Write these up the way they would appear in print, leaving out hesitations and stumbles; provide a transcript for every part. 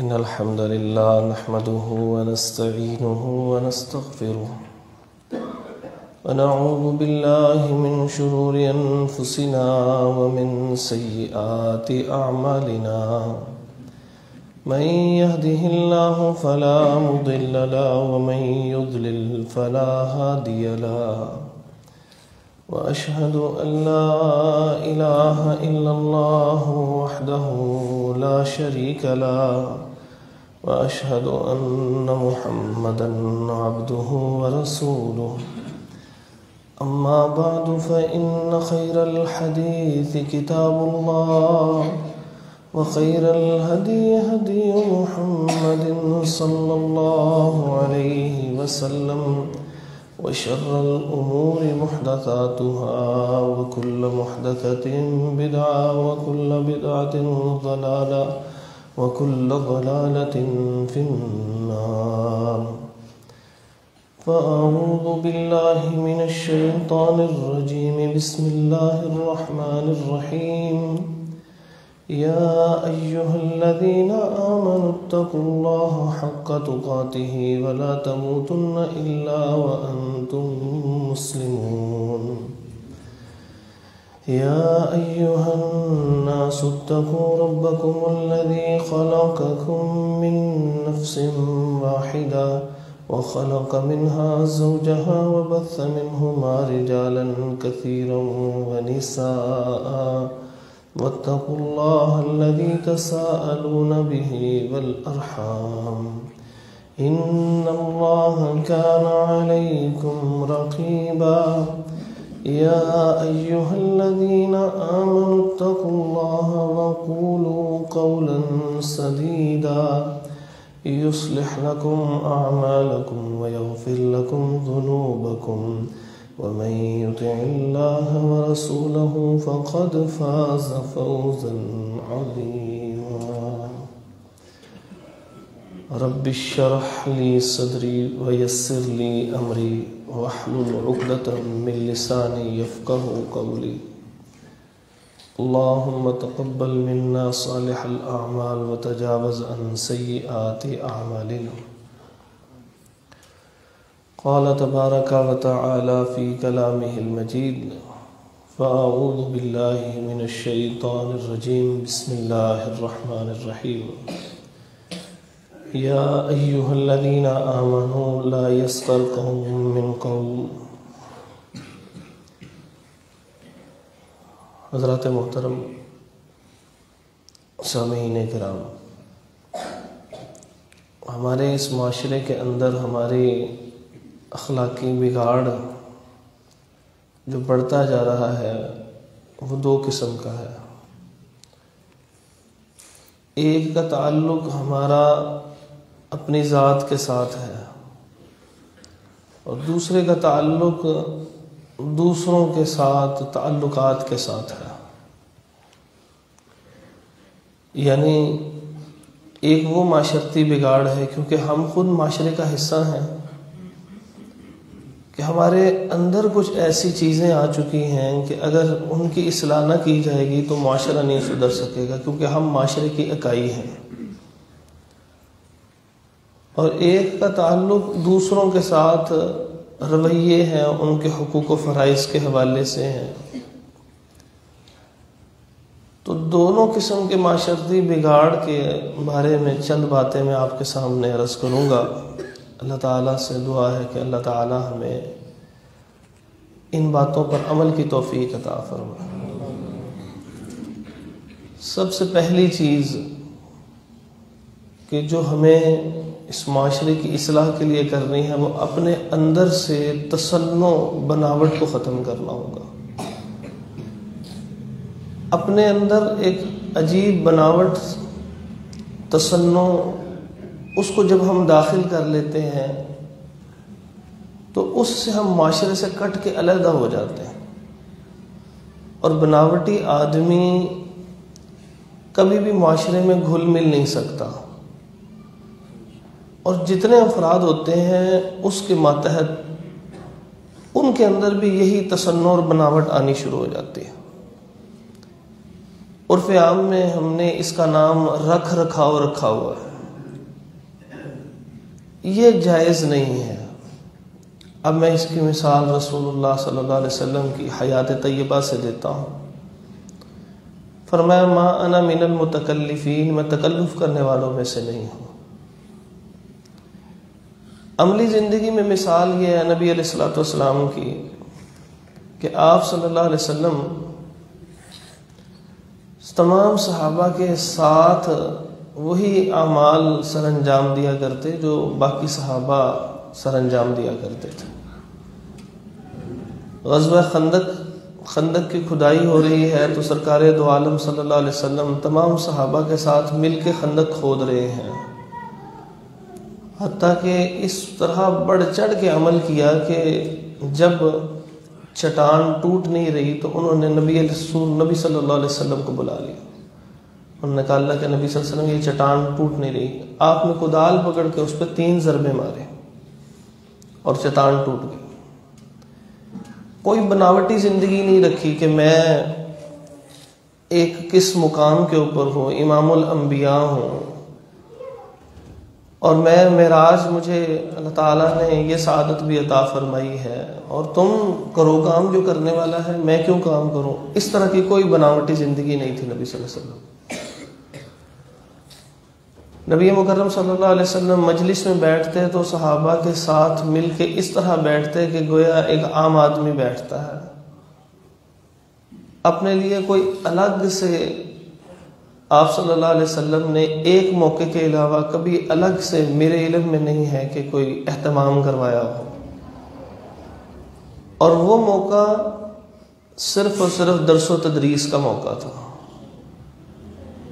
إن الحمد لله نحمده ونستعينه ونستغفره ونعوذ بالله من شرور أنفسنا ومن سيئات أعمالنا من يهده الله فلا مضل له ومن يضلل فلا هادي له وأشهد أن لا إله إلا الله وحده لا شريك له وأشهد أن محمدا عبده ورسوله أما بعد فإن خير الحديث كتاب الله وخير الهدي هدي محمد صلى الله عليه وسلم وشر الأمور محدثاتها وكل محدثة بدعة وكل بدعة ضلالة وكل ضلالة في النار فأعوذ بالله من الشيطان الرجيم بسم الله الرحمن الرحيم يا أيها الذين آمنوا اتقوا الله حق تقاته ولا تموتن إلا وأنتم مسلمون يا أيها الناس اتقوا ربكم الذي خلقكم من نفس واحدة وخلق منها زوجها وبث منهما رجالا كثيرا ونساء واتقوا الله الذي تساءلون به والأرحام إن الله كان عليكم رقيبا يا أيها الذين آمنوا اتقوا الله وقولوا قولا سديدا يصلح لكم أعمالكم ويغفر لكم ذنوبكم ومن يطع الله ورسوله فقد فاز فوزا عظيما رب اشرح لي صدري ويسر لي أمري واحلل عقدة من لساني يفقهوا قولي اللهم تقبل منا صالح الأعمال وتجاوز عن سيئات أعمالنا. قال تبارك وتعالى في كلامه المجيد فأعوذ بالله من الشيطان الرجيم بسم الله الرحمن الرحيم يا أيها الذين آمنوا لا يسخر قوم من قوم. حضرات محترم سامعین کرام، ہمارے اس معاشرے کے اندر ہماری اخلاقی بگاڑ جو بڑھتا جا رہا ہے وہ دو قسم کا ہے. ایک کا تعلق ہمارا اپنی ذات کے ساتھ ہے اور دوسرے کا تعلق دوسروں کے ساتھ تعلقات کے ساتھ ہے. یعنی ایک وہ معاشرتی بگاڑ ہے کیونکہ ہم خود معاشرے کا حصہ ہیں کہ ہمارے اندر کچھ ایسی چیزیں آ چکی ہیں کہ اگر ان کی اصلاح نہ کی جائے گی تو معاشرہ نہیں سدھر سکے گا، کیونکہ ہم معاشرے کی اکائی ہیں. اور ایک کا تعلق دوسروں کے ساتھ رویے ہیں، ان کے حقوق و فرائض کے حوالے سے ہیں. تو دونوں قسم کے معاشرتی بگاڑ کے بارے میں چند باتیں میں آپ کے سامنے عرض کروں گا. اللہ تعالیٰ سے دعا ہے کہ اللہ تعالیٰ ہمیں ان باتوں پر عمل کی توفیق عطا فرمائے. سب سے پہلی چیز کہ جو ہمیں اس معاشرے کی اصلاح کے لیے کرنی ہے وہ اپنے اندر سے تصنع بناوٹ کو ختم کرنا ہوگا. اپنے اندر ایک عجیب بناوٹ تصنع، اس کو جب ہم داخل کر لیتے ہیں تو اس سے ہم معاشرے سے کٹ کے علیحدہ ہو جاتے ہیں. اور بناوٹی آدمی کبھی بھی معاشرے میں گھل مل نہیں سکتا، اور جتنے افراد ہوتے ہیں اس کے ماتحت ان کے اندر بھی یہی تصنع اور بناوٹ آنی شروع ہو جاتی ہے. عرف عام میں ہم نے اس کا نام رکھ رکھاؤ رکھا ہوا ہے. یہ جائز نہیں ہے۔ اب میں اس کی مثال رسول اللہ صلی اللہ علیہ وسلم کی حیات طیبہ سے دیتا ہوں۔ فرمایا ما انا من المتکلفین، میں تکلف کرنے والوں میں سے نہیں ہوں۔ عملی زندگی میں مثال یہ ہے نبی علیہ الصلوۃ والسلام کی کہ آپ صلی اللہ علیہ وسلم تمام صحابہ کے ساتھ وہی اعمال سر انجام دیا کرتے جو باقی صحابہ سر انجام دیا کرتے تھے۔ غزوہ خندق کی کھدائی ہو رہی ہے تو سرکار دو عالم صلی اللہ علیہ وسلم تمام صحابہ کے ساتھ مل کے خندق کھود رہے ہیں، حتیٰ کہ اس طرح بڑھ چڑھ کے عمل کیا کہ جب چٹان ٹوٹ نہیں رہی تو انہوں نے نبی صلی اللہ علیہ وسلم کو بلا لیا۔ انہوں نے کہا اللہ کے نبی صلی اللہ علیہ وسلم یہ چٹان ٹوٹ نہیں رہی۔ آپ نے کدال پکڑ کے اس پہ 3 ضربے مارے اور چٹان ٹوٹ گئی۔ کوئی بناوٹی زندگی نہیں رکھی کہ میں ایک کس مقام کے اوپر ہوں، امام الانبیاء ہوں اور میں معراج مجھے اللہ تعالیٰ نے یہ سعادت بھی عطا فرمائی ہے اور تم کرو کام جو کرنے والا ہے، میں کیوں کام کروں۔ اس طرح کی کوئی بناوٹی زندگی نہیں تھی نبی صلی اللہ علیہ وسلم۔ نبی مکرم صلی اللہ علیہ وسلم مجلس میں بیٹھتے تو صحابہ کے ساتھ مل کے اس طرح بیٹھتے کہ گویا ایک عام آدمی بیٹھتا ہے۔ اپنے لیے کوئی الگ سے آپ صلی اللہ علیہ وسلم نے ایک موقع کے علاوہ کبھی الگ سے میرے علم میں نہیں ہے کہ کوئی اہتمام کروایا ہو، اور وہ موقع صرف اور صرف درس و تدریس کا موقع تھا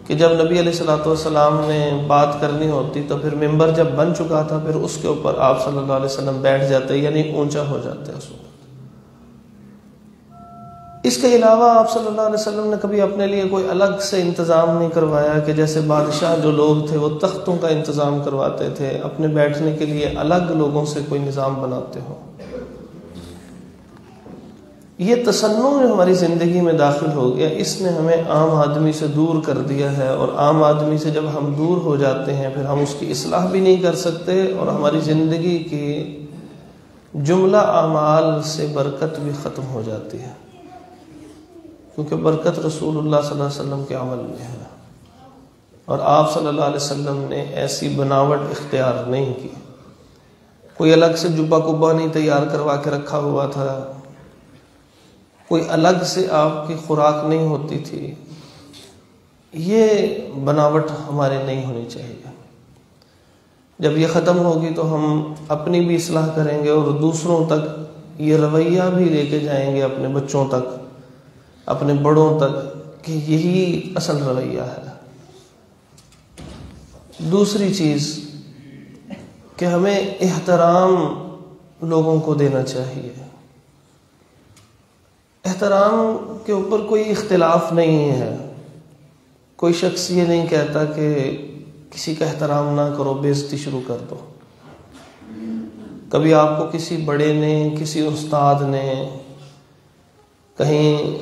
کہ جب نبی علیہ الصلوۃ والسلام نے بات کرنی ہوتی تو پھر ممبر جب بن چکا تھا پھر اس کے اوپر آپ صلی اللہ علیہ وسلم بیٹھ جاتے، یعنی اونچا ہو جاتے اس وقت۔ اس کے علاوہ آپ صلی اللہ علیہ وسلم نے کبھی اپنے لیے کوئی الگ سے انتظام نہیں کروایا کہ جیسے بادشاہ جو لوگ تھے وہ تختوں کا انتظام کرواتے تھے، اپنے بیٹھنے کے لیے الگ لوگوں سے کوئی نظام بناتے ہو۔ یہ تصنع جو ہماری زندگی میں داخل ہو گیا، اس نے ہمیں عام آدمی سے دور کر دیا ہے، اور عام آدمی سے جب ہم دور ہو جاتے ہیں پھر ہم اس کی اصلاح بھی نہیں کر سکتے، اور ہماری زندگی کی جملہ اعمال سے برکت بھی ختم ہو جاتی ہے، کیونکہ برکت رسول اللہ صلی اللہ علیہ وسلم کے عمل میں ہے، اور آپ صلی اللہ علیہ وسلم نے ایسی بناوٹ اختیار نہیں کی۔ کوئی الگ سے جبہ کبا نہیں تیار کروا کے رکھا ہوا تھا، کوئی الگ سے آپ کی خوراک نہیں ہوتی تھی۔ یہ بناوٹ ہمارے نہیں ہونی چاہیے۔ جب یہ ختم ہوگی تو ہم اپنی بھی اصلاح کریں گے اور دوسروں تک یہ رویہ بھی لے کے جائیں گے، اپنے بچوں تک، اپنے بڑوں تک، کہ یہی اصل رویہ ہے۔ دوسری چیز کہ ہمیں احترام لوگوں کو دینا چاہیے۔ احترام کے اوپر کوئی اختلاف نہیں ہے، کوئی شخص یہ نہیں کہتا کہ کسی کا احترام نہ کرو، بے عزتی شروع کر دو۔ کبھی آپ کو کسی بڑے نے، کسی استاد نے، کہیں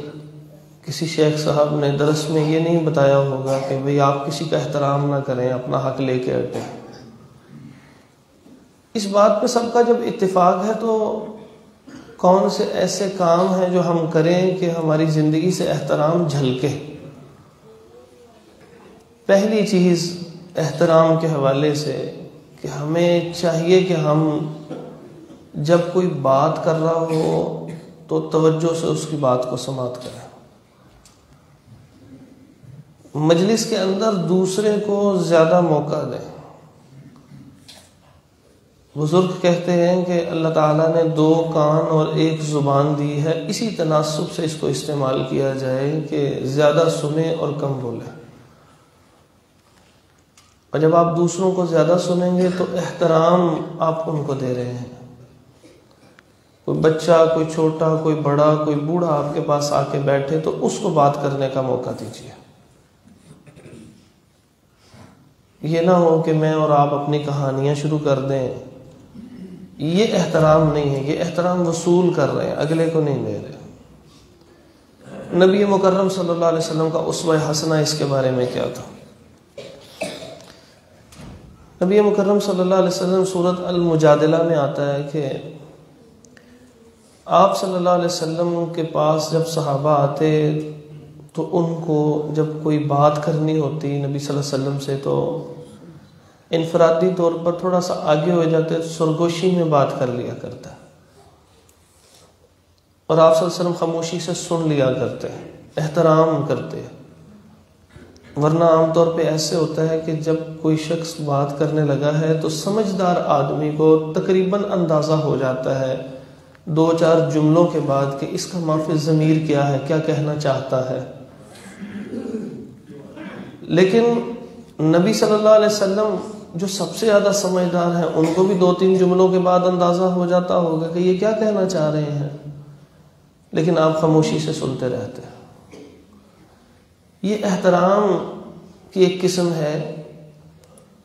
کسی شیخ صاحب نے درس میں یہ نہیں بتایا ہوگا کہ بھئی آپ کسی کا احترام نہ کریں، اپنا حق لے کے ہٹیں۔ اس بات پہ سب کا جب اتفاق ہے تو کون سے ایسے کام ہیں جو ہم کریں کہ ہماری زندگی سے احترام جھلکے؟ پہلی چیز احترام کے حوالے سے کہ ہمیں چاہیے کہ ہم جب کوئی بات کر رہا ہو تو توجہ سے اس کی بات کو سماعت کریں۔ مجلس کے اندر دوسرے کو زیادہ موقع دیں۔ بزرگ کہتے ہیں کہ اللہ تعالیٰ نے 2 کان اور 1 زبان دی ہے، اسی تناسب سے اس کو استعمال کیا جائے کہ زیادہ سنیں اور کم بولیں۔ اور جب آپ دوسروں کو زیادہ سنیں گے تو احترام آپ ان کو دے رہے ہیں۔ کوئی بچہ، کوئی چھوٹا، کوئی بڑا، کوئی بوڑھا آپ کے پاس آ کے بیٹھے تو اس کو بات کرنے کا موقع دیجیے۔ یہ نہ ہو کہ میں اور آپ اپنی کہانیاں شروع کر دیں، یہ احترام نہیں ہے، یہ احترام وصول کر رہے ہیں، اگلے کو نہیں دے رہے۔ نبی مکرم صلی اللہ علیہ وسلم کا اسوہ حسنہ اس کے بارے میں کیا تھا؟ نبی مکرم صلی اللہ علیہ وسلم سورۃ المجادلہ میں آتا ہے کہ آپ صلی اللہ علیہ وسلم کے پاس جب صحابہ آتے تو ان کو جب کوئی بات کرنی ہوتی نبی صلی اللہ علیہ وسلم سے تو انفرادی طور پر تھوڑا سا آگے ہو جاتے، سرگوشی میں بات کر لیا کرتا ہے، اور آپ صلی اللہ علیہ وسلم خاموشی سے سن لیا کرتے ہیں، احترام کرتے ہیں۔ ورنہ عام طور پہ ایسے ہوتا ہے کہ جب کوئی شخص بات کرنے لگا ہے تو سمجھدار آدمی کو تقریباً اندازہ ہو جاتا ہے 2-4 جملوں کے بعد کہ اس کا ما فی ضمیر کیا ہے، کیا کہنا چاہتا ہے۔ لیکن نبی صلی اللہ علیہ وسلم جو سب سے زیادہ سمجھدار ہیں ان کو بھی 2-3 جملوں کے بعد اندازہ ہو جاتا ہوگا کہ یہ کیا کہنا چاہ رہے ہیں، لیکن آپ خاموشی سے سنتے رہتے ہیں۔ یہ احترام کی ایک قسم ہے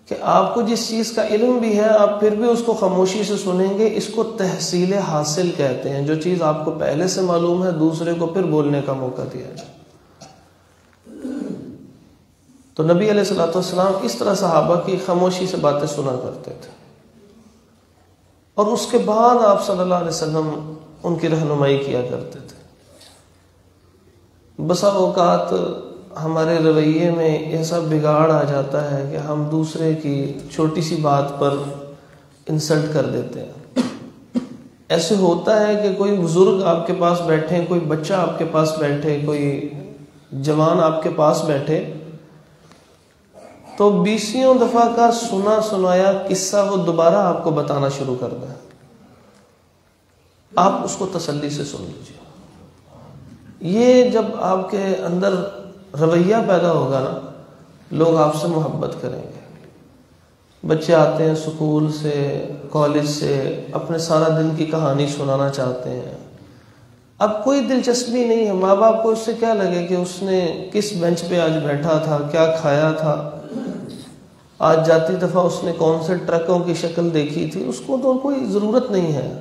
کہ آپ کو جس چیز کا علم بھی ہے آپ پھر بھی اس کو خاموشی سے سنیں گے۔ اس کو تحصیل حاصل کہتے ہیں، جو چیز آپ کو پہلے سے معلوم ہے دوسرے کو پھر بولنے کا موقع دیا جائے۔ تو نبی علیہ الصلوۃ والسلام اس طرح صحابہ کی خاموشی سے باتیں سنا کرتے تھے، اور اس کے بعد آپ صلی اللہ علیہ وسلم ان کی رہنمائی کیا کرتے تھے۔ بسا اوقات ہمارے رویے میں ایسا بگاڑ آ جاتا ہے کہ ہم دوسرے کی چھوٹی سی بات پر انسلٹ کر دیتے ہیں۔ ایسے ہوتا ہے کہ کوئی بزرگ آپ کے پاس بیٹھے، کوئی بچہ آپ کے پاس بیٹھے، کوئی جوان آپ کے پاس بیٹھے، تو 20 دفعہ کا سنا سنایا قصہ وہ دوبارہ آپ کو بتانا شروع کر دیں، آپ اس کو تسلی سے سن لیجیے۔ یہ جب آپ کے اندر رویہ پیدا ہوگا نا، لوگ آپ سے محبت کریں گے۔ بچے آتے ہیں سکول سے، کالج سے، اپنے سارا دن کی کہانی سنانا چاہتے ہیں۔ اب کوئی دلچسپی نہیں ہے، ماں باپ کو اس سے کیا لگے کہ اس نے کس بینچ پہ آج بیٹھا تھا، کیا کھایا تھا، آج جاتی دفعہ اس نے کون سے ٹرکوں کی شکل دیکھی تھی، اس کو تو کوئی ضرورت نہیں ہے۔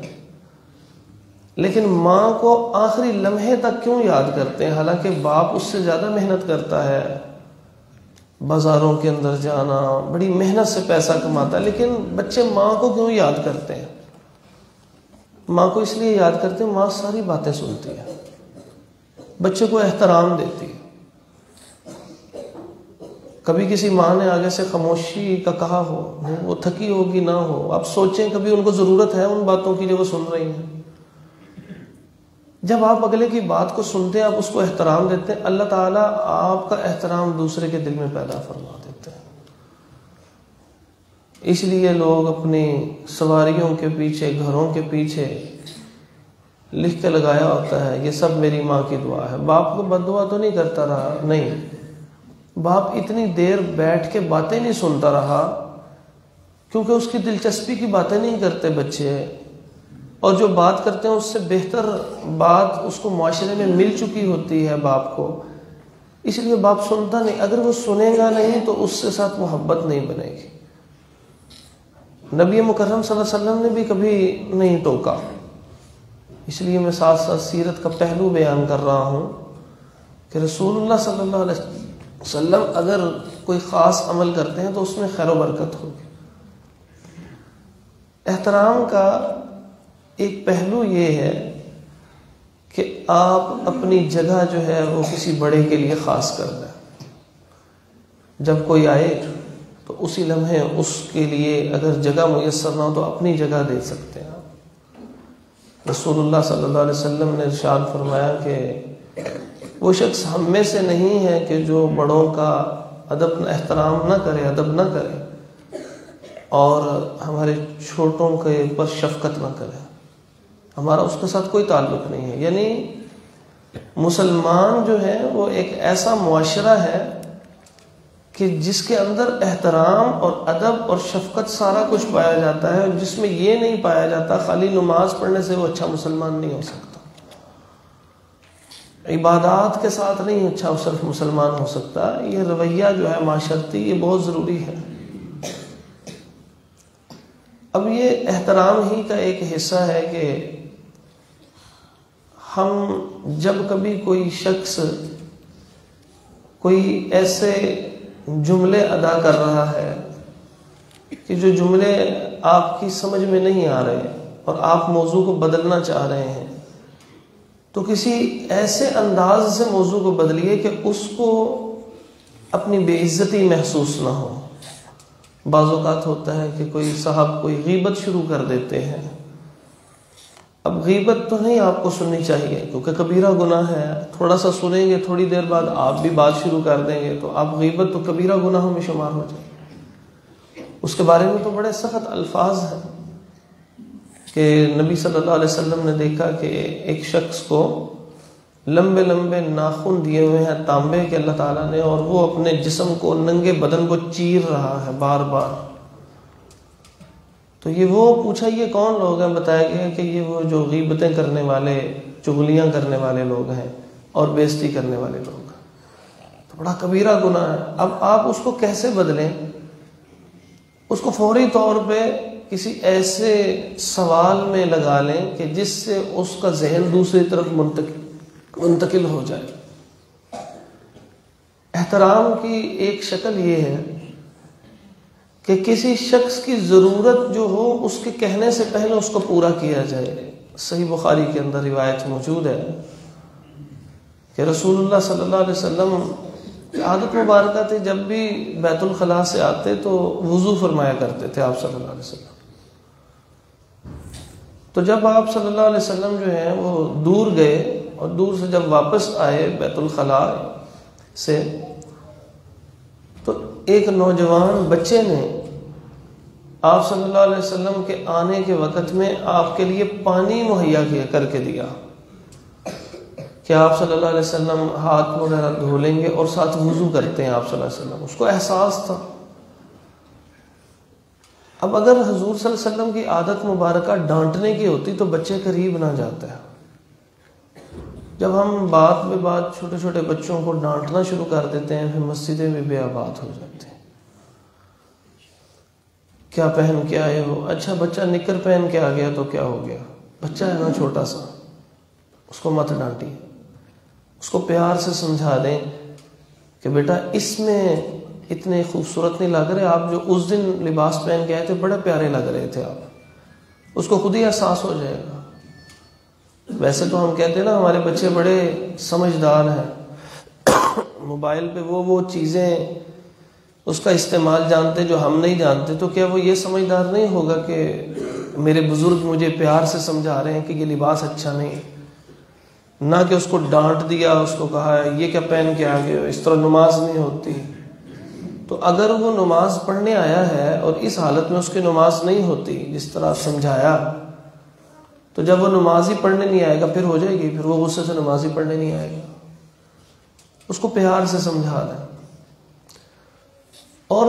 لیکن ماں کو آخری لمحے تک کیوں یاد کرتے ہیں، حالانکہ باپ اس سے زیادہ محنت کرتا ہے، بازاروں کے اندر جانا، بڑی محنت سے پیسہ کماتا ہے، لیکن بچے ماں کو کیوں یاد کرتے ہیں؟ ماں کو اس لیے یاد کرتے ہیں، ماں ساری باتیں سنتی ہے، بچے کو احترام دیتی ہے۔ کبھی کسی ماں نے آگے سے خاموشی کا کہا ہو، وہ تھکی ہوگی نہ ہو، آپ سوچیں کبھی ان کو ضرورت ہے ان باتوں کی جو وہ سن رہی ہیں؟ جب آپ اگلے کی بات کو سنتے ہیں، آپ اس کو احترام دیتے ہیں، اللہ تعالیٰ آپ کا احترام دوسرے کے دل میں پیدا فرما دیتے ہیں۔ اس لیے لوگ اپنی سواریوں کے پیچھے، گھروں کے پیچھے لکھ کے لگایا ہوتا ہے یہ سب میری ماں کی دعا ہے۔ باپ کو بد دعا تو نہیں کرتا رہا، نہیں، باپ اتنی دیر بیٹھ کے باتیں نہیں سنتا رہا کیونکہ اس کی دلچسپی کی باتیں نہیں کرتے بچے، اور جو بات کرتے ہیں اس سے بہتر بات اس کو معاشرے میں مل چکی ہوتی ہے باپ کو، اس لیے باپ سنتا نہیں۔ اگر وہ سنے گا نہیں تو اس کے ساتھ محبت نہیں بنے گی۔ نبی مکرم صلی اللہ علیہ وسلم نے بھی کبھی نہیں ٹوکا، اس لیے میں ساتھ ساتھ سیرت کا پہلو بیان کر رہا ہوں کہ رسول اللہ صلی اللہ علیہ وسلم اگر کوئی خاص عمل کرتے ہیں تو اس میں خیر و برکت ہوگی۔ احترام کا ایک پہلو یہ ہے کہ آپ اپنی جگہ جو ہے وہ کسی بڑے کے لیے خاص کر دیں۔ جب کوئی آئے تو اسی لمحے اس کے لیے اگر جگہ میسر نہ ہو تو اپنی جگہ دے سکتے ہیں۔ رسول اللہ صلی اللہ علیہ وسلم نے ارشاد فرمایا کہ وہ شخص ہم میں سے نہیں ہے کہ جو بڑوں کا ادب احترام نہ کرے، ادب نہ کرے، اور ہمارے چھوٹوں کے اوپر شفقت نہ کرے۔ ہمارا اس کے ساتھ کوئی تعلق نہیں ہے۔ یعنی مسلمان جو ہے وہ ایک ایسا معاشرہ ہے کہ جس کے اندر احترام اور ادب اور شفقت سارا کچھ پایا جاتا ہے، جس میں یہ نہیں پایا جاتا خالی نماز پڑھنے سے وہ اچھا مسلمان نہیں ہو سکتا، عبادات کے ساتھ نہیں اچھا صرف مسلمان ہو سکتا۔ یہ رویہ جو ہے معاشرتی، یہ بہت ضروری ہے۔ اب یہ احترام ہی کا ایک حصہ ہے کہ ہم جب کبھی کوئی شخص کوئی ایسے جملے ادا کر رہا ہے کہ جو جملے آپ کی سمجھ میں نہیں آ رہے اور آپ موضوع کو بدلنا چاہ رہے ہیں تو کسی ایسے انداز سے موضوع کو بدلیے کہ اس کو اپنی بے عزتی محسوس نہ ہو. بعض اوقات ہوتا ہے کہ کوئی صاحب کوئی غیبت شروع کر دیتے ہیں. اب غیبت تو نہیں آپ کو سننی چاہیے کیونکہ کبیرہ گناہ ہے. تھوڑا سا سنیں گے تھوڑی دیر بعد آپ بھی بات شروع کر دیں گے تو آپ غیبت تو کبیرہ گناہوں میں شمار ہو جائے. اس کے بارے میں تو بڑے سخت الفاظ ہیں کہ نبی صلی اللہ علیہ وسلم نے دیکھا کہ ایک شخص کو لمبے لمبے ناخن دیے ہوئے ہیں تانبے کے اللہ تعالیٰ نے، اور وہ اپنے جسم کو ننگے بدن کو چیر رہا ہے بار بار. تو یہ وہ پوچھا یہ کون لوگ ہیں؟ بتایا گیا کہ یہ وہ جو غیبتیں کرنے والے، چغلیاں کرنے والے لوگ ہیں اور بے عزتی کرنے والے لوگ ہیں. تو بڑا کبیرہ گناہ ہے. اب آپ اس کو کیسے بدلیں؟ اس کو فوری طور پہ کسی ایسے سوال میں لگا لیں کہ جس سے اس کا ذہن دوسری طرف منتقل ہو جائے. احترام کی ایک شکل یہ ہے کہ کسی شخص کی ضرورت جو ہو اس کے کہنے سے پہلے اس کو پورا کیا جائے. صحیح بخاری کے اندر روایت موجود ہے کہ رسول اللہ صلی اللہ علیہ وسلم کی عادت مبارکہ تھی جب بھی بیت الخلاء سے آتے تو وضو فرمایا کرتے تھے آپ صلی اللہ علیہ وسلم. تو جب آپ صلی اللہ علیہ وسلم جو ہیں وہ دور گئے اور دور سے جب واپس آئے بیت الخلاء سے تو ایک نوجوان بچے نے آپ صلی اللہ علیہ وسلم کے آنے کے وقت میں آپ کے لیے پانی مہیا کر کے دیا کہ آپ صلی اللہ علیہ وسلم ہاتھ وغیرہ دھو لیں گے اور ساتھ وضو کرتے ہیں آپ صلی اللہ علیہ وسلم. اس کو احساس تھا. اب اگر حضور صلی اللہ علیہ وسلم کی عادت مبارکہ ڈانٹنے کی ہوتی تو بچے قریب نہ جاتے. جب ہم بات بے بات چھوٹے چھوٹے بچوں کو ڈانٹنا شروع کر دیتے ہیں پھر مسجدیں بھی بے آباد ہو جاتی ہیں. کیا پہن کے آئے ہو؟ اچھا بچہ نکر پہن کے آ گیا تو کیا ہو گیا؟ بچہ ہے نا چھوٹا سا، اس کو مت ڈانٹیے. اس کو پیار سے سمجھا دیں کہ بیٹا اس میں اتنے خوبصورت نہیں لگ رہے، آپ جو اس دن لباس پہن کے آئے تھے بڑے پیارے لگ رہے تھے آپ. اس کو خود ہی احساس ہو جائے گا. ویسے تو ہم کہتے ہیں نا ہمارے بچے بڑے سمجھدار ہیں، موبائل پہ وہ چیزیں اس کا استعمال جانتے جو ہم نہیں جانتے. تو کیا وہ یہ سمجھدار نہیں ہوگا کہ میرے بزرگ مجھے پیار سے سمجھا رہے ہیں کہ یہ لباس اچھا نہیں، نہ کہ اس کو ڈانٹ دیا، اس کو کہا یہ کیا پہن کے آ گئے ہو، اس طرح نماز نہیں ہوتی. تو اگر وہ نماز پڑھنے آیا ہے اور اس حالت میں اس کی نماز نہیں ہوتی جس طرح سمجھایا، تو جب وہ نماز ہی پڑھنے نہیں آئے گا پھر ہو جائے گی، پھر وہ غصے سے نماز ہی پڑھنے نہیں آئے گا. اس کو پیار سے سمجھا دیں. اور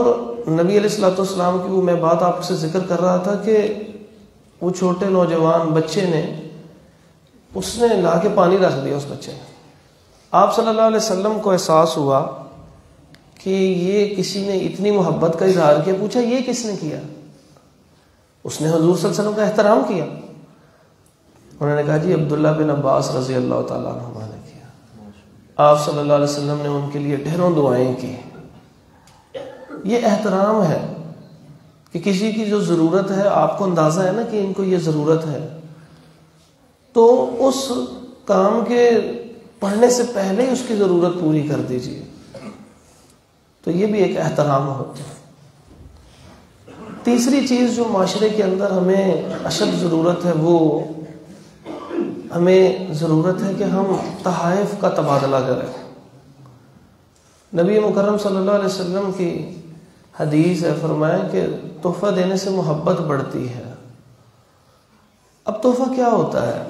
نبی علیہ الصلوۃ والسلام کی وہ میں بات آپ سے ذکر کر رہا تھا کہ وہ چھوٹے نوجوان بچے نے اس نے لا کے پانی رکھ دیا اس بچے نے. آپ صلی اللہ علیہ وسلم کو احساس ہوا کہ یہ کسی نے اتنی محبت کا اظہار کیا. پوچھا یہ کس نے کیا؟ اس نے حضور صلی اللہ علیہ وسلم کا احترام کیا. انہوں نے کہا جی عبداللہ بن عباس رضی اللہ تعالیٰ عنہ نے کیا. آپ صلی اللہ علیہ وسلم نے ان کے لیے ڈھیروں دعائیں کی. یہ احترام ہے کہ کسی کی جو ضرورت ہے آپ کو اندازہ ہے نا کہ ان کو یہ ضرورت ہے، تو اس کام کے پڑھنے سے پہلے اس کی ضرورت پوری کر دیجیے. تو یہ بھی ایک احترام ہوتا ہے. تیسری چیز جو معاشرے کے اندر ہمیں اشد ضرورت ہے، وہ ہمیں ضرورت ہے کہ ہم تحائف کا تبادلہ کریں. نبی مکرم صلی اللہ علیہ وسلم کی حدیث ہے، فرمایا کہ تحفہ دینے سے محبت بڑھتی ہے. اب تحفہ کیا ہوتا ہے؟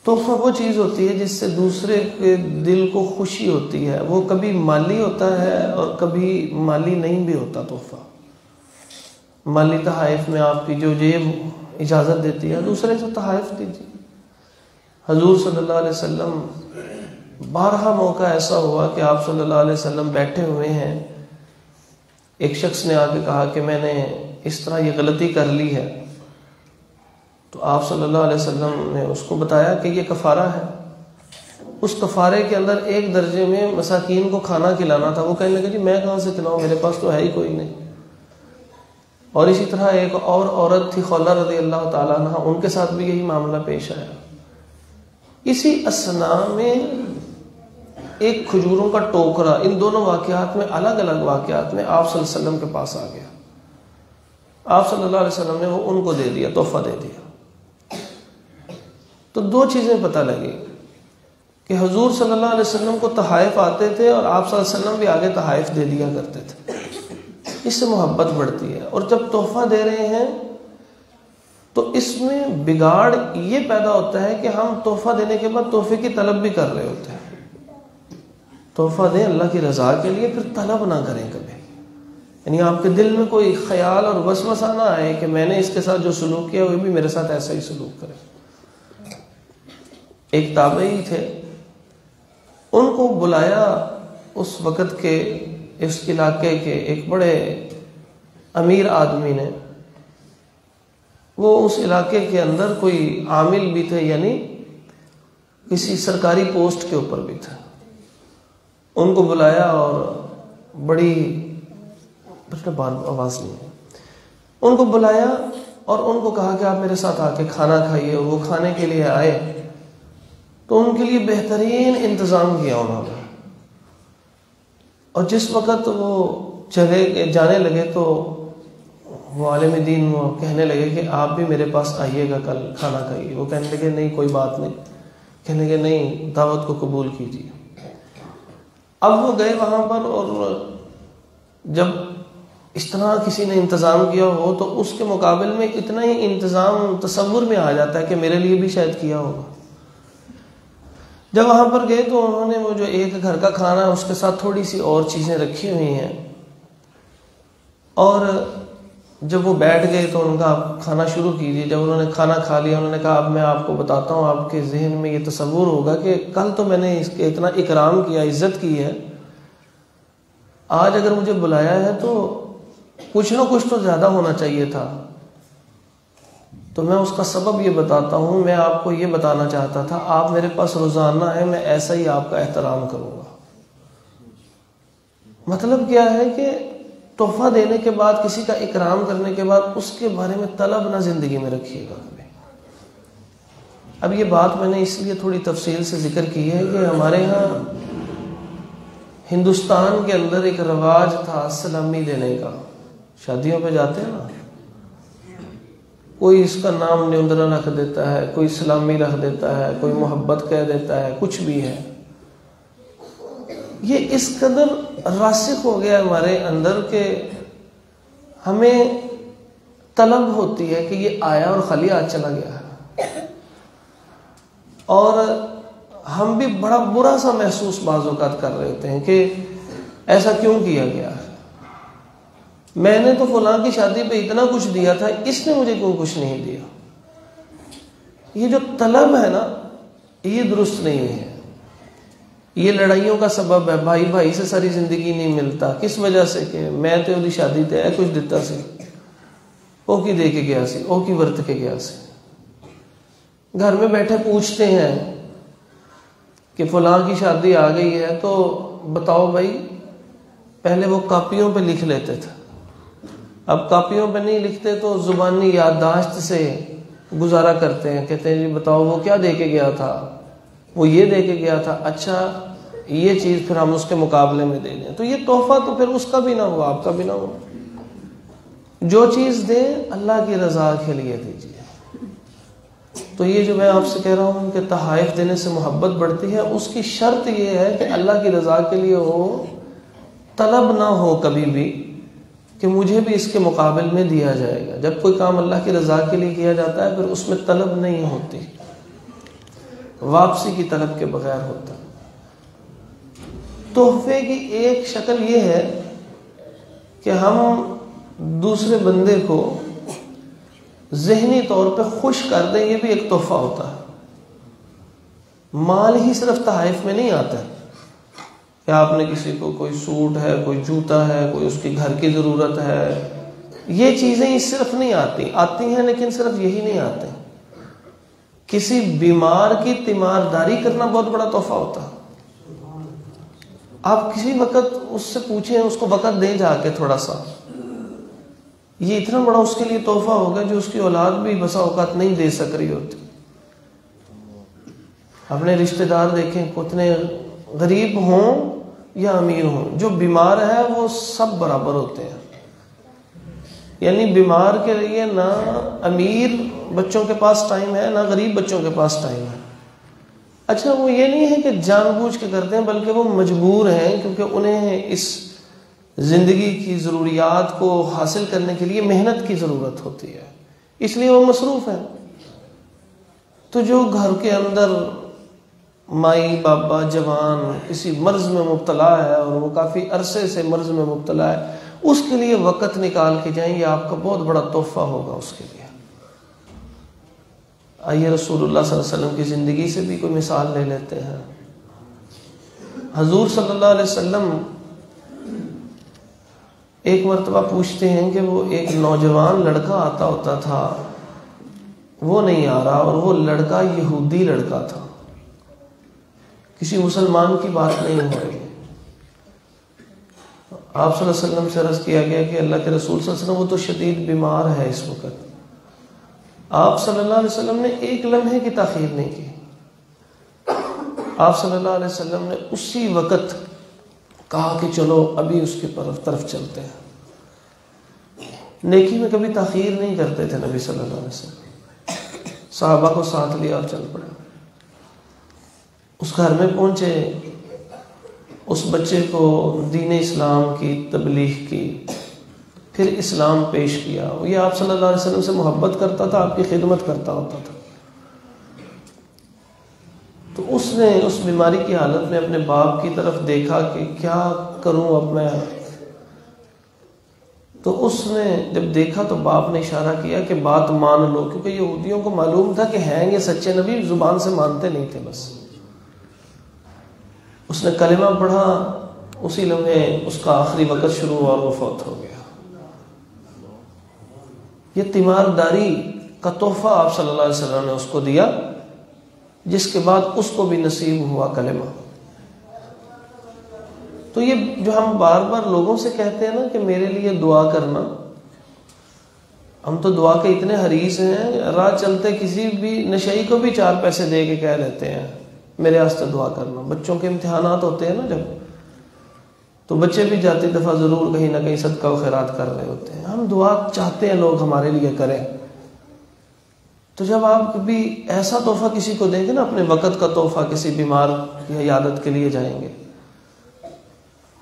تحفہ وہ چیز ہوتی ہے جس سے دوسرے کے دل کو خوشی ہوتی ہے. وہ کبھی مالی ہوتا ہے اور کبھی مالی نہیں بھی ہوتا. تحفہ مالی تحائف میں آپ کی جو جیب اجازت دیتی ہے، دوسرے سے تحائف دیجیے. حضور صلی اللہ علیہ وسلم بارہا موقع ایسا ہوا کہ آپ صلی اللہ علیہ وسلم بیٹھے ہوئے ہیں، ایک شخص نے آ کے کہا کہ میں نے اس طرح یہ غلطی کر لی ہے. تو آپ صلی اللہ علیہ وسلم نے اس کو بتایا کہ یہ کفارہ ہے. اس کفارے کے اندر ایک درجے میں مساکین کو کھانا کھلانا تھا. وہ کہنے لگے جی میں کہاں سے کھلاؤں، میرے پاس تو ہے ہی کوئی نہیں. اور اسی طرح ایک اور عورت تھی خولہ رضی اللہ تعالیٰ عنہ، ان کے ساتھ بھی یہی معاملہ پیش آیا۔ اسی اثنا میں ایک کھجوروں کا ٹوکرا، ان دونوں واقعات میں، الگ الگ واقعات میں، آپ صلی اللہ علیہ وسلم کے پاس آ گیا۔ آپ صلی اللہ علیہ وسلم نے وہ ان کو دے دیا، تحفہ دے دیا۔ تو دو چیزیں پتہ لگی کہ حضور صلی اللہ علیہ وسلم کو تحائف آتے تھے اور آپ صلی اللہ علیہ وسلم بھی آگے تحائف دے دیا کرتے تھے۔ اس سے محبت بڑھتی ہے۔ اور جب تحفہ دے رہے ہیں تو اس میں بگاڑ یہ پیدا ہوتا ہے کہ ہم تحفہ دینے کے بعد تحفے کی طلب بھی کر رہے ہوتے ہیں۔ تحفہ دیں اللہ کی رضا کے لیے، پھر طلب نہ کریں کبھی۔ یعنی آپ کے دل میں کوئی خیال اور وسوسہ نہ آئے کہ میں نے اس کے ساتھ جو سلوک کیا وہ بھی میرے ساتھ ایسا ہی سلوک کرے۔ ایک تابعی تھے، ان کو بلایا اس وقت کے اس علاقے کے ایک بڑے امیر آدمی نے۔ وہ اس علاقے کے اندر کوئی عامل بھی تھے، یعنی کسی سرکاری پوسٹ کے اوپر بھی تھے۔ ان کو بلایا اور بڑی آواز نہیں ہے، ان کو بلایا اور ان کو کہا کہ آپ میرے ساتھ آ کے کھانا کھائیے۔ اور وہ کھانے کے لیے آئے تو ان کے لیے بہترین انتظام کیا انہوں نے۔ اور جس وقت وہ جانے لگے تو وہ عالم دین وہ کہنے لگے کہ آپ بھی میرے پاس آئیے گا کل کھانا کھائیے۔ وہ کہنے لگے نہیں کوئی بات نہیں، کہنے لگے نہیں دعوت کو قبول کیجیے۔ اب وہ گئے وہاں پر، اور جب اس طرح کسی نے انتظام کیا ہو تو اس کے مقابل میں اتنا ہی انتظام تصور میں آ جاتا ہے کہ میرے لیے بھی شاید کیا ہوگا۔ جب وہاں پر گئے تو انہوں نے وہ جو ایک گھر کا کھانا ہے اس کے ساتھ تھوڑی سی اور چیزیں رکھی ہوئی ہیں، اور جب وہ بیٹھ گئے تو ان کا کھانا شروع کیجیے۔ جب انہوں نے کھانا کھا لیا، انہوں نے کہا اب میں آپ کو بتاتا ہوں، آپ کے ذہن میں یہ تصور ہوگا کہ کل تو میں نے اس کے اتنا اکرام کیا، عزت کی ہے، آج اگر مجھے بلایا ہے تو کچھ نہ کچھ تو زیادہ ہونا چاہیے تھا۔ تو میں اس کا سبب یہ بتاتا ہوں، میں آپ کو یہ بتانا چاہتا تھا، آپ میرے پاس روزانہ ہیں، میں ایسا ہی آپ کا احترام کروں گا۔ مطلب کیا ہے کہ تحفہ دینے کے بعد، کسی کا اکرام کرنے کے بعد اس کے بارے میں طلب نہ زندگی میں رکھیے گا کبھی۔ اب یہ بات میں نے اس لیے تھوڑی تفصیل سے ذکر کی ہے کہ ہمارے ہاں ہندوستان کے اندر ایک رواج تھا سلامی دینے کا۔ شادیوں پہ جاتے ہیں نا، کوئی اس کا نام نیوندرا رکھ دیتا ہے، کوئی سلامی رکھ دیتا ہے، کوئی محبت کہہ دیتا ہے، کچھ بھی ہے۔ یہ اس قدر راسخ ہو گیا ہمارے اندر کہ ہمیں طلب ہوتی ہے کہ یہ آیا اور خالی آج چلا گیا ہے، اور ہم بھی بڑا برا سا محسوس بعض اوقات کر رہے ہوتے ہیں کہ ایسا کیوں کیا گیا ہے، میں نے تو فلاں کی شادی پہ اتنا کچھ دیا تھا، اس نے مجھے کیوں کچھ نہیں دیا۔ یہ جو طلب ہے نا، یہ درست نہیں ہے، یہ لڑائیوں کا سبب ہے۔ بھائی بھائی سے ساری زندگی نہیں ملتا، کس وجہ سے کہ میں تے دی شادی تے ہے کچھ دیتا سی، او کی دے کے گیا سی، او کی ورت کے گیا سی۔ گھر میں بیٹھے پوچھتے ہیں کہ فلاں کی شادی آ گئی ہے تو بتاؤ بھائی، پہلے وہ کاپیوں پہ لکھ لیتے تھے، اب کاپیوں پہ نہیں لکھتے تو زبانی یادداشت سے گزارا کرتے ہیں، کہتے ہیں جی بتاؤ وہ کیا دے کے گیا تھا، وہ یہ دے کے گیا تھا، اچھا یہ چیز پھر ہم اس کے مقابلے میں دے دیں۔ تو یہ تحفہ تو پھر اس کا بھی نہ ہوا، آپ کا بھی نہ ہوا۔ جو چیز دیں اللہ کی رضا کے لیے دیجیے۔ تو یہ جو میں آپ سے کہہ رہا ہوں کہ تحائف دینے سے محبت بڑھتی ہے، اس کی شرط یہ ہے کہ اللہ کی رضا کے لیے ہو، طلب نہ ہو کبھی بھی کہ مجھے بھی اس کے مقابل میں دیا جائے گا۔ جب کوئی کام اللہ کی رضا کے لیے کیا جاتا ہے پھر اس میں طلب نہیں ہوتی، واپسی کی طلب کے بغیر ہوتا۔ تحفے کی ایک شکل یہ ہے کہ ہم دوسرے بندے کو ذہنی طور پہ خوش کر دیں، یہ بھی ایک تحفہ ہوتا ہے۔ مال ہی صرف تحائف میں نہیں آتا ہے کہ آپ نے کسی کو کوئی سوٹ ہے، کوئی جوتا ہے، کوئی اس کی گھر کی ضرورت ہے، یہ چیزیں ہی صرف نہیں آتی ہیں، لیکن صرف یہی نہیں آتے۔ کسی بیمار کی تیمارداری کرنا بہت بڑا تحفہ ہوتا ہے۔ آپ کسی وقت اس سے پوچھیں، اس کو وقت دیں جا کے تھوڑا سا یہ اتنا بڑا اس کے لیے تحفہ ہوگا جو اس کی اولاد بھی بسا اوقات نہیں دے سک رہی ہوتی. اپنے رشتہ دار دیکھیں کتنے غریب ہوں یا امیر ہوں، جو بیمار ہے وہ سب برابر ہوتے ہیں. یعنی بیمار کے لیے نہ امیر بچوں کے پاس ٹائم ہے نہ غریب بچوں کے پاس ٹائم ہے. اچھا وہ یہ نہیں ہے کہ جان بوجھ کے کرتے ہیں، بلکہ وہ مجبور ہیں کیونکہ انہیں اس زندگی کی ضروریات کو حاصل کرنے کے لیے محنت کی ضرورت ہوتی ہے، اس لیے وہ مصروف ہیں. تو جو گھر کے اندر مائی بابا جوان کسی مرض میں مبتلا ہے اور وہ کافی عرصے سے مرض میں مبتلا ہے، اس کے لیے وقت نکال کے جائیں، یہ آپ کا بہت بڑا تحفہ ہوگا اس کے لیے. آئیے رسول اللہ صلی اللہ علیہ وسلم کی زندگی سے بھی کوئی مثال لے لیتے ہیں. حضور صلی اللہ علیہ وسلم ایک مرتبہ پوچھتے ہیں کہ وہ ایک نوجوان لڑکا آتا ہوتا تھا، وہ نہیں آ رہا، اور وہ لڑکا یہودی لڑکا تھا، کسی مسلمان کی بات نہیں ہو رہی. آپ صلی اللہ علیہ وسلم سے عرض کیا گیا کہ اللہ کے رسول صلی اللہ علیہ وسلم وہ تو شدید بیمار ہے اس وقت. آپ صلی اللہ علیہ وسلم نے ایک لمحے کی تاخیر نہیں کی. آپ صلی اللہ علیہ وسلم نے اسی وقت کہا کہ چلو ابھی اس کی طرف چلتے ہیں. نیکی میں کبھی تاخیر نہیں کرتے تھے نبی صلی اللہ علیہ وسلم. صحابہ کو ساتھ لیا اور چل پڑے. اس گھر میں پہنچے، اس بچے کو دین اسلام کی تبلیغ کی، پھر اسلام پیش کیا. یہ آپ صلی اللہ علیہ وسلم سے محبت کرتا تھا، آپ کی خدمت کرتا ہوتا تھا. تو اس نے اس بیماری کی حالت میں اپنے باپ کی طرف دیکھا کہ کیا کروں اب میں. تو اس نے جب دیکھا تو باپ نے اشارہ کیا کہ بات مان لو، کیونکہ یہودیوں کو معلوم تھا کہ ہیں یہ سچے نبی، زبان سے مانتے نہیں تھے بس. اس نے کلمہ پڑھا، اسی لمحے اس کا آخری وقت شروع ہوا اور وہ فوت ہو گیا. یہ تیمارداری کا تحفہ آپ صلی اللہ علیہ وسلم نے اس کو دیا، جس کے بعد اس کو بھی نصیب ہوا کلمہ. تو یہ جو ہم بار بار لوگوں سے کہتے ہیں نا کہ میرے لیے دعا کرنا، ہم تو دعا کے اتنے حریص ہیں، راہ چلتے کسی بھی نشئی کو بھی 4 پیسے دے کے کہہ دیتے ہیں میرے واسطے دعا کرنا. بچوں کے امتحانات ہوتے ہیں نا جب، تو بچے بھی جاتی دفعہ ضرور کہیں نہ کہیں صدقہ و خیرات کر رہے ہوتے ہیں. ہم دعا چاہتے ہیں لوگ ہمارے لیے کریں. تو جب آپ کبھی ایسا تحفہ کسی کو دیں گے نا، اپنے وقت کا تحفہ کسی بیمار کی عیادت کے لیے جائیں گے،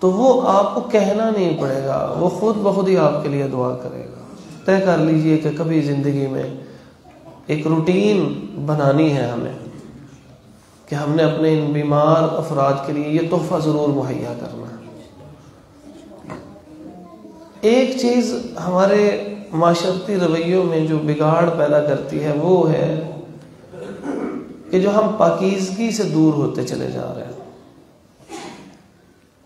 تو وہ آپ کو کہنا نہیں پڑے گا، وہ خود بخود ہی آپ کے لیے دعا کرے گا. طے کر لیجئے کہ کبھی زندگی میں ایک روٹین بنانی ہے ہمیں کہ ہم نے اپنے ان بیمار افراد کے لیے یہ تحفہ ضرور مہیا کرنا ہے. ایک چیز ہمارے معاشرتی رویوں میں جو بگاڑ پیدا کرتی ہے وہ ہے کہ جو ہم پاکیزگی سے دور ہوتے چلے جا رہے ہیں.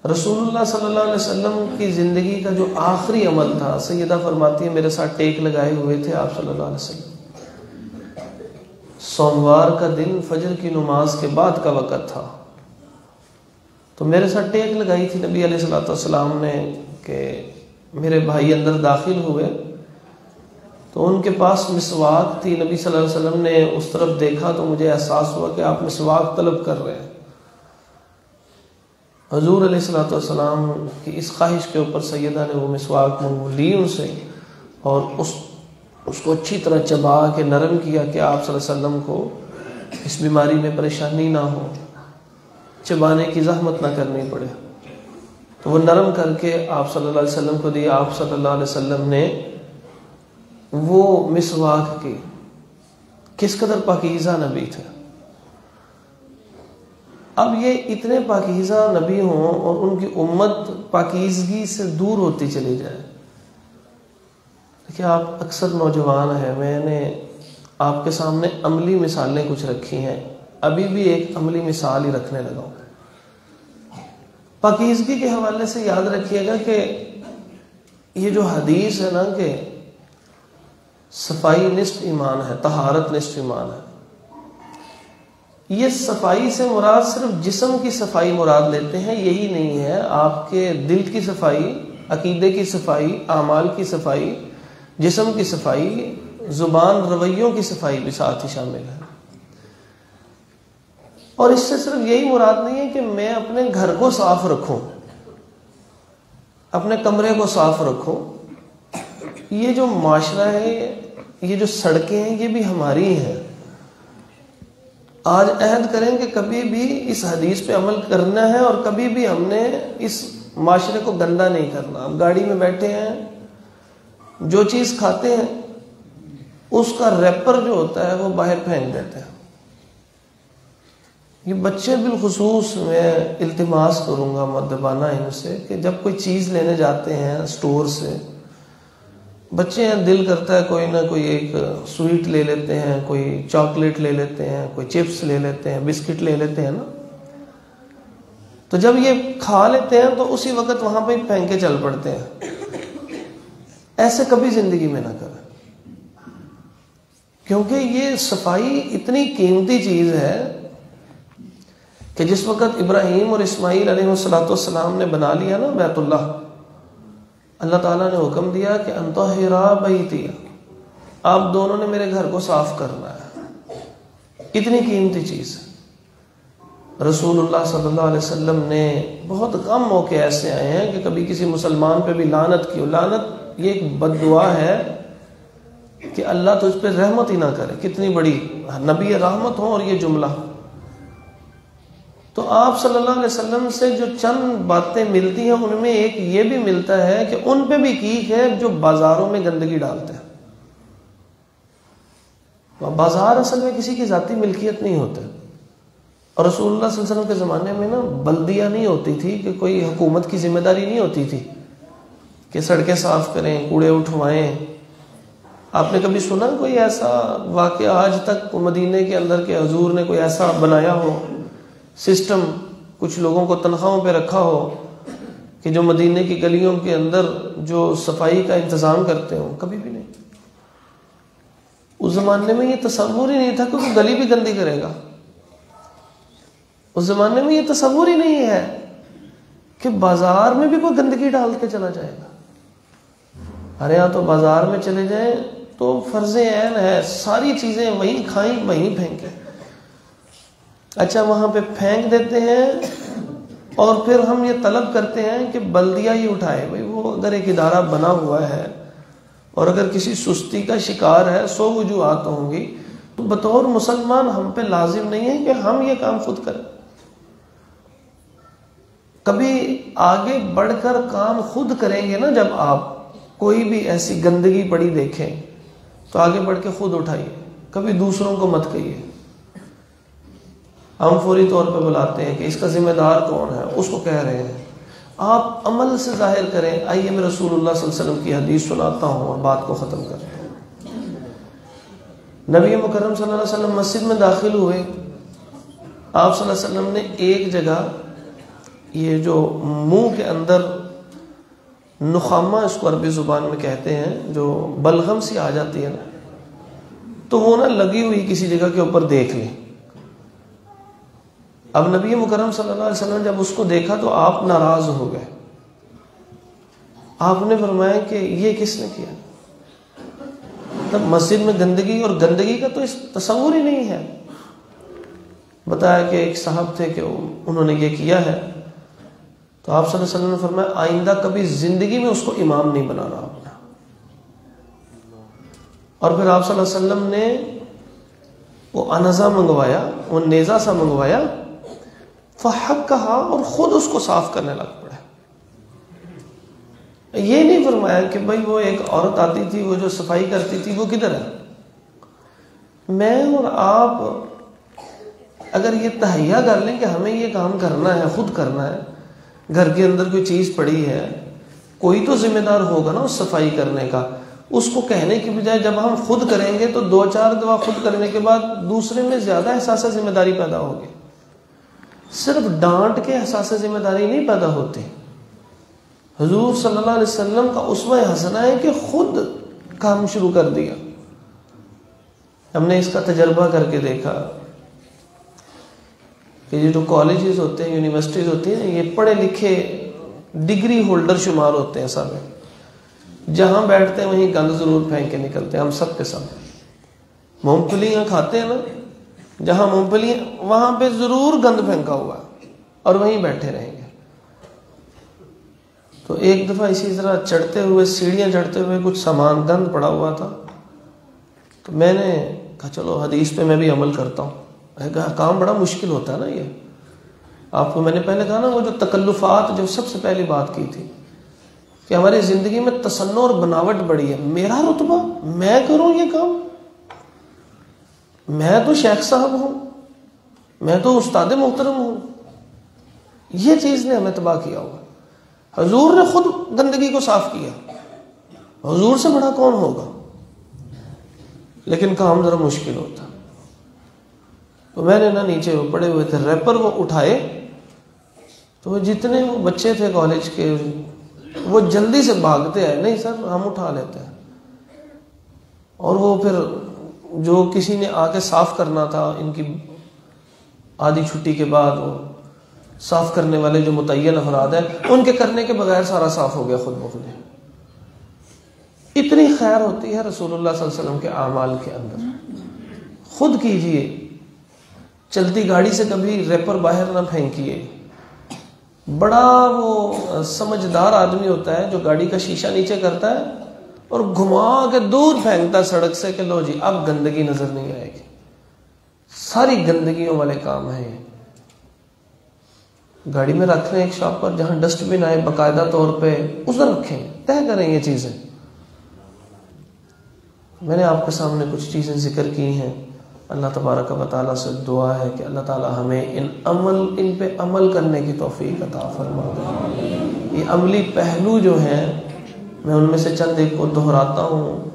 رسول اللہ صلی اللہ علیہ وسلم کی زندگی کا جو آخری عمل تھا، سیدہ فرماتی ہے میرے ساتھ ٹیک لگائے ہوئے تھے آپ صلی اللہ علیہ وسلم. سوموار کا دن فجر کی نماز کے بعد کا وقت تھا، تو میرے ساتھ ٹیک لگائی تھی نبی علیہ الصلوۃ والسلام نے کہ میرے بھائی اندر داخل ہوئے تو ان کے پاس مسواک تھی. نبی صلی اللہ علیہ وسلم نے اس طرف دیکھا تو مجھے احساس ہوا کہ آپ مسواک طلب کر رہے ہیں. حضور علیہ الصلوۃ والسلام کی اس خواہش کے اوپر سیدہ نے وہ مسواک لی ان سے اور اس کو اچھی طرح چبا کے نرم کیا کہ آپ صلی اللہ علیہ وسلم کو اس بیماری میں پریشانی نہ ہو، چبانے کی زحمت نہ کرنی پڑے. تو وہ نرم کر کے آپ صلی اللہ علیہ وسلم کو دیا. آپ صلی اللہ علیہ وسلم نے وہ مسواک کی. کس قدر پاکیزہ نبی تھے. اب یہ اتنے پاکیزہ نبی ہوں اور ان کی امت پاکیزگی سے دور ہوتی چلی جائے. دیکھیں آپ اکثر نوجوان ہیں، میں نے آپ کے سامنے عملی مثالیں کچھ رکھی ہیں، ابھی بھی ایک عملی مثال ہی رکھنے لگا ہوں. پاکیزگی کے حوالے سے یاد رکھیے گا کہ یہ جو حدیث ہے نا کہ صفائی نصف ایمان ہے، طہارت نصف ایمان ہے، یہ صفائی سے مراد صرف جسم کی صفائی مراد لیتے ہیں، یہی نہیں ہے. آپ کے دل کی صفائی، عقیدے کی صفائی، اعمال کی صفائی، جسم کی صفائی، زبان، رویوں کی صفائی بھی ساتھ ہی شامل ہے۔ اور اس سے صرف یہی مراد نہیں ہے کہ میں اپنے گھر کو صاف رکھوں، اپنے کمرے کو صاف رکھوں۔ یہ جو معاشرہ ہے، یہ جو سڑکیں ہیں، یہ بھی ہماری ہیں۔ آج عہد کریں کہ کبھی بھی اس حدیث پہ عمل کرنا ہے اور کبھی بھی ہم نے اس معاشرے کو گندا نہیں کرنا۔ ہم گاڑی میں بیٹھے ہیں، جو چیز کھاتے ہیں اس کا ریپر جو ہوتا ہے وہ باہر پھینک دیتے ہیں۔ یہ بچے بالخصوص میں التماس کروں گا مؤدبانہ ان سے کہ جب کوئی چیز لینے جاتے ہیں اسٹور سے، بچے ہیں دل کرتا ہے کوئی نہ کوئی ایک سویٹ لے لیتے ہیں، کوئی چاکلیٹ لے لیتے ہیں، کوئی چپس لے لیتے ہیں، بسکٹ لے لیتے ہیں نا، تو جب یہ کھا لیتے ہیں تو اسی وقت وہاں پہ پھینک کے چل پڑتے ہیں۔ ایسے کبھی زندگی میں نہ کریں، کیونکہ یہ صفائی اتنی قیمتی چیز ہے کہ جس وقت ابراہیم اور اسماعیل علیہ السلام نے بنا لیا نا بیت اللہ، اللہ تعالیٰ نے حکم دیا کہ انطہرا بیتی، آپ دونوں نے میرے گھر کو صاف کرنا ہے۔ اتنی قیمتی چیز ہے۔ رسول اللہ صلی اللہ علیہ وسلم نے بہت کم موقع ایسے آئے ہیں کہ کبھی کسی مسلمان پہ بھی لعنت کی ہو۔ لعنت یہ ایک بد دعا ہے کہ اللہ تجھ پہ رحمت ہی نہ کرے، کتنی بڑی نبی رحمت ہو اور یہ جملہ۔ تو آپ صلی اللہ علیہ وسلم سے جو چند باتیں ملتی ہیں ان میں ایک یہ بھی ملتا ہے کہ ان پہ بھی کی ہے جو بازاروں میں گندگی ڈالتے ہیں۔ بازار اصل میں کسی کی ذاتی ملکیت نہیں ہوتے، اور رسول اللہ صلی اللہ علیہ وسلم کے زمانے میں نا بلدیہ نہیں ہوتی تھی، کہ کوئی حکومت کی ذمہ داری نہیں ہوتی تھی کہ سڑکیں صاف کریں، کوڑے اٹھوائیں۔ آپ نے کبھی سنا کوئی ایسا واقعہ آج تک مدینے کے اندر کہ حضور نے کوئی ایسا بنایا ہو سسٹم، کچھ لوگوں کو تنخواہوں پہ رکھا ہو کہ جو مدینے کی گلیوں کے اندر جو صفائی کا انتظام کرتے ہوں؟ کبھی بھی نہیں۔ اس زمانے میں یہ تصور ہی نہیں تھا کہ وہ گلی بھی گندی کرے گا۔ اس زمانے میں یہ تصور ہی نہیں ہے کہ بازار میں بھی کوئی گندگی ڈال کے چلا جائے گا۔ ارے یہاں تو بازار میں چلے جائیں تو فرض عین ہے ساری چیزیں وہیں کھائیں وہیں پھینکیں۔ اچھا وہاں پہ پھینک دیتے ہیں اور پھر ہم یہ طلب کرتے ہیں کہ بلدیہ ہی اٹھائے۔ بھائی وہ اگر ایک ادارہ بنا ہوا ہے اور اگر کسی سستی کا شکار ہے، 100 وجوہات ہوں گی، تو بطور مسلمان ہم پہ لازم نہیں ہے کہ ہم یہ کام خود کریں۔ کبھی آگے بڑھ کر کام خود کریں گے نا، جب آپ کوئی بھی ایسی گندگی پڑی دیکھیں تو آگے بڑھ کے خود اٹھائیے، کبھی دوسروں کو مت کہیے۔ ہم فوری طور پہ بلاتے ہیں کہ اس کا ذمہ دار کون ہے، اس کو کہہ رہے ہیں۔ آپ عمل سے ظاہر کریں۔ آئیے میں رسول اللہ صلی اللہ علیہ وسلم کی حدیث سناتا ہوں اور بات کو ختم کرتا ہوں۔ نبی مکرم صلی اللہ علیہ وسلم مسجد میں داخل ہوئے، آپ صلی اللہ علیہ وسلم نے ایک جگہ یہ جو منہ کے اندر نخامہ، اس کو عربی زبان میں کہتے ہیں، جو بلغم سی آ جاتی ہے نا، تو وہ نا لگی ہوئی کسی جگہ کے اوپر دیکھ لیں۔ اب نبی مکرم صلی اللہ علیہ وسلم جب اس کو دیکھا تو آپ ناراض ہو گئے۔ آپ نے فرمایا کہ یہ کس نے کیا؟ تب مسجد میں گندگی، اور گندگی کا تو اس تصور ہی نہیں ہے۔ بتایا کہ ایک صاحب تھے کہ انہوں نے یہ کیا ہے، تو آپ صلی اللہ علیہ وسلم نے فرمایا آئندہ کبھی زندگی میں اس کو امام نہیں بنانا اپنا۔ اور پھر آپ صلی اللہ علیہ وسلم نے وہ انزا منگوایا، وہ نیزہ سا منگوایا، فحق کہا، اور خود اس کو صاف کرنے لگ پڑے۔ یہ نہیں فرمایا کہ بھائی وہ ایک عورت آتی تھی، وہ جو صفائی کرتی تھی، وہ کدھر ہے؟ میں اور آپ اگر یہ تہیہ کر لیں کہ ہمیں یہ کام کرنا ہے، خود کرنا ہے، گھر کے اندر کوئی چیز پڑی ہے، کوئی تو ذمہ دار ہوگا نا اس صفائی کرنے کا۔ اس کو کہنے کی بجائے جب ہم خود کریں گے تو 2-4 دفعہ خود کرنے کے بعد دوسرے میں زیادہ احساس ذمہ داری پیدا ہوگی۔ صرف ڈانٹ کے احساس ذمہ داری نہیں پیدا ہوتی۔ حضور صلی اللہ علیہ وسلم کا اسوہ حسنہ ہے کہ خود کام شروع کر دیا۔ ہم نے اس کا تجربہ کر کے دیکھا کہ یہ جو کالجز ہوتے ہیں، یونیورسٹیز ہوتی ہیں، یہ پڑھے لکھے ڈگری ہولڈر شمار ہوتے ہیں سب، جہاں بیٹھتے ہیں وہیں گند ضرور پھینک کے نکلتے ہیں. ہم سب کے سب مونگ پھلیاں کھاتے ہیں نا, جہاں مونگ پھلی وہاں پہ ضرور گند پھینکا ہوا اور وہیں بیٹھے رہیں گے. تو ایک دفعہ اسی طرح چڑھتے ہوئے, سیڑھیاں چڑھتے ہوئے کچھ سامان گند پڑا ہوا تھا, تو میں نے کہا چلو حدیث پہ میں بھی عمل کرتا ہوں. کام بڑا مشکل ہوتا ہے نا یہ. آپ کو میں نے پہلے کہا نا, وہ جو تکلفات, جو سب سے پہلی بات کی تھی کہ ہماری زندگی میں تصنع اور بناوٹ بڑی ہے. میرا رتبہ, میں کروں یہ کام, میں تو شیخ صاحب ہوں, میں تو استاد محترم ہوں. یہ چیز نے ہمیں تباہ کیا ہوا. حضور نے خود گندگی کو صاف کیا, حضور سے بڑا کون ہوگا, لیکن کام ذرا مشکل ہوتا. تو میں نے نا نیچے وہ پڑے ہوئے تھے ریپر, وہ اٹھائے, تو وہ جتنے وہ بچے تھے کالج کے وہ جلدی سے بھاگتے ہیں, نہیں سر ہم اٹھا لیتے ہیں. اور وہ پھر جو کسی نے آ کے صاف کرنا تھا, ان کی آدھی چھٹی کے بعد وہ صاف کرنے والے جو متعین افراد ہیں, ان کے کرنے کے بغیر سارا صاف ہو گیا خود بخود. اتنی خیر ہوتی ہے رسول اللہ صلی اللہ علیہ وسلم کے اعمال کے اندر. خود کیجئے, چلتی گاڑی سے کبھی ریپر باہر نہ پھینکیے. بڑا وہ سمجھدار آدمی ہوتا ہے جو گاڑی کا شیشہ نیچے کرتا ہے اور گھما کے دور پھینکتا ہے سڑک سے کہ لو جی اب گندگی نظر نہیں آئے گی. ساری گندگیوں والے کام ہیں یہ. گاڑی میں رکھ لیں ایک شاپ پر جہاں ڈسٹ بن آئے, باقاعدہ طور پہ اسے رکھیں, طے کریں یہ چیزیں. میں نے آپ کے سامنے کچھ چیزیں ذکر کی ہیں. اللہ تبارک و تعالیٰ سے دعا ہے کہ اللہ تعالیٰ ہمیں ان پہ عمل کرنے کی توفیق عطا فرما دے. یہ عملی پہلو جو ہیں, میں ان میں سے چند ایک کو دہراتا ہوں,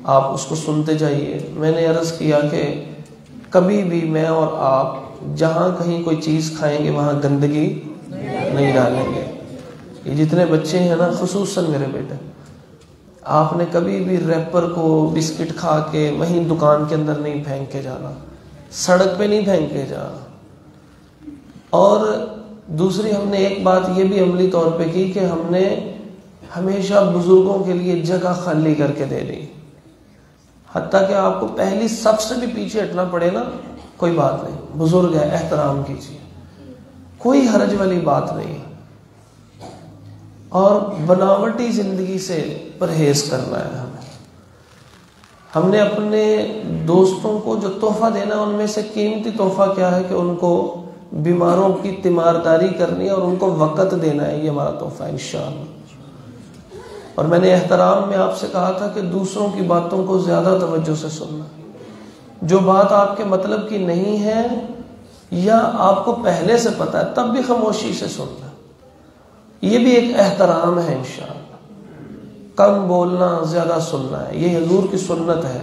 آپ اس کو سنتے جائیے. میں نے عرض کیا کہ کبھی بھی میں اور آپ جہاں کہیں کوئی چیز کھائیں گے وہاں گندگی نہیں ڈالیں گے. یہ جتنے بچے ہیں نا, خصوصاً میرے بیٹے, آپ نے کبھی بھی ریپر کو بسکٹ کھا کے وہیں دکان کے اندر نہیں پھینک کے جانا, سڑک پہ نہیں پھینک کے جانا. اور دوسری ہم نے ایک بات یہ بھی عملی طور پہ کی کہ ہم نے ہمیشہ بزرگوں کے لیے جگہ خالی کر کے دے دی. حتیٰ کہ آپ کو پہلی صف سے بھی پیچھے ہٹنا پڑے نا, کوئی بات نہیں, بزرگ ہے احترام کیجیے, کوئی حرج والی بات نہیں. اور بناوٹی زندگی سے پرہیز کرنا ہے ہمیں. ہم نے اپنے دوستوں کو جو تحفہ دینا ہے ان میں سے قیمتی تحفہ کیا ہے کہ ان کو بیماروں کی تیمارداری کرنی ہے اور ان کو وقت دینا ہے. یہ ہمارا تحفہ ہے انشاءاللہ. اور میں نے احترام میں آپ سے کہا تھا کہ دوسروں کی باتوں کو زیادہ توجہ سے سننا. جو بات آپ کے مطلب کی نہیں ہے یا آپ کو پہلے سے پتہ ہے تب بھی خاموشی سے سننا. یہ بھی ایک احترام ہے انشاءاللہ. کم بولنا, زیادہ سننا ہے, یہ حضور کی سنت ہے.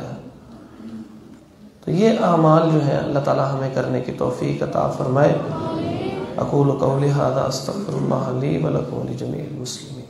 تو یہ اعمال جو ہیں اللہ تعالی ہمیں کرنے کی توفیق عطا فرمائے. اقول قولی ھذا استغفر اللہ لی ولکم ولجمیع المسلمین.